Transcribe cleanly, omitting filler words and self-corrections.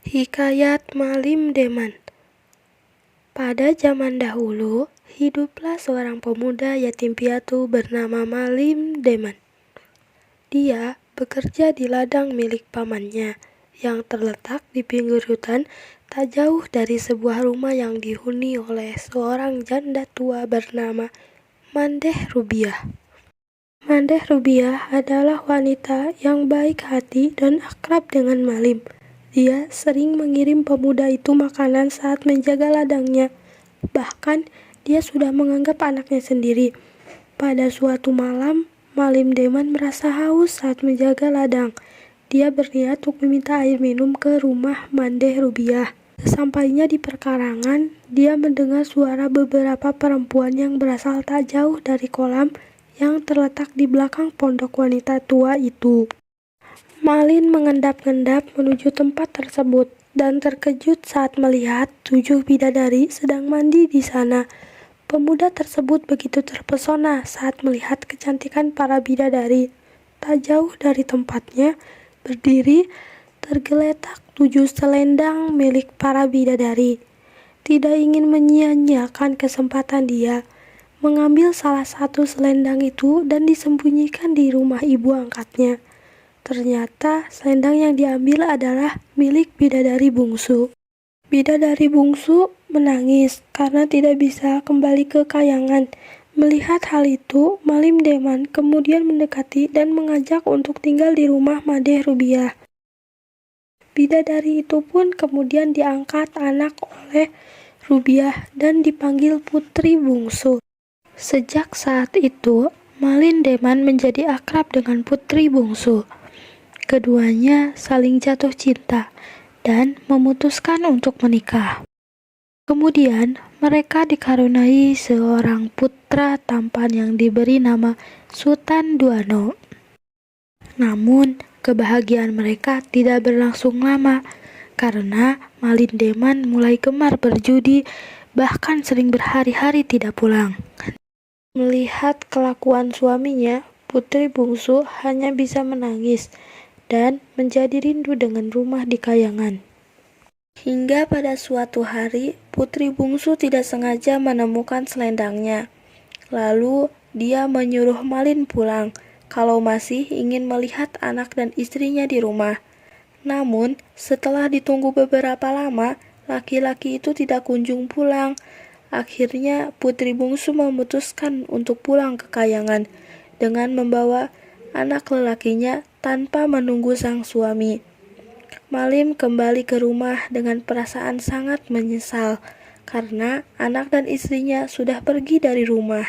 Hikayat Malim Deman. Pada zaman dahulu, hiduplah seorang pemuda yatim piatu bernama Malim Deman. Dia bekerja di ladang milik pamannya yang terletak di pinggir hutan tak jauh dari sebuah rumah yang dihuni oleh seorang janda tua bernama Mandeh Rubiah. Mandeh Rubiah adalah wanita yang baik hati dan akrab dengan Malim. Dia sering mengirim pemuda itu makanan saat menjaga ladangnya. Bahkan, dia sudah menganggap anaknya sendiri. Pada suatu malam, Malim Deman merasa haus saat menjaga ladang. Dia berniat untuk meminta air minum ke rumah Mandeh Rubiah. Sesampainya di perkarangan, dia mendengar suara beberapa perempuan yang berasal tak jauh dari kolam yang terletak di belakang pondok wanita tua itu. Malin mengendap-endap menuju tempat tersebut dan terkejut saat melihat 7 bidadari sedang mandi di sana. Pemuda tersebut begitu terpesona saat melihat kecantikan para bidadari. Tak jauh dari tempatnya, berdiri tergeletak 7 selendang milik para bidadari. Tidak ingin menyia-nyiakan kesempatan dia, mengambil salah satu selendang itu dan disembunyikan di rumah ibu angkatnya. Ternyata selendang yang diambil adalah milik bidadari bungsu. Bidadari bungsu menangis karena tidak bisa kembali ke kayangan. Melihat hal itu, Malim Deman kemudian mendekati dan mengajak untuk tinggal di rumah Mandeh Rubiah. Bidadari itu pun kemudian diangkat anak oleh Rubiah dan dipanggil putri bungsu. Sejak saat itu, Malim Deman menjadi akrab dengan putri bungsu. Keduanya saling jatuh cinta dan memutuskan untuk menikah. Kemudian mereka dikaruniai seorang putra tampan yang diberi nama Sultan Duano. Namun kebahagiaan mereka tidak berlangsung lama karena Malim Deman mulai gemar berjudi, bahkan sering berhari-hari tidak pulang. Melihat kelakuan suaminya, putri bungsu hanya bisa menangis dan menjadi rindu dengan rumah di kayangan. Hingga pada suatu hari, putri bungsu tidak sengaja menemukan selendangnya. Lalu, dia menyuruh Malin pulang kalau masih ingin melihat anak dan istrinya di rumah. Namun, setelah ditunggu beberapa lama, laki-laki itu tidak kunjung pulang. Akhirnya, putri bungsu memutuskan untuk pulang ke kayangan dengan membawa anak lelakinya tanpa menunggu sang suami. Malim kembali ke rumah dengan perasaan sangat menyesal karena anak dan istrinya sudah pergi dari rumah.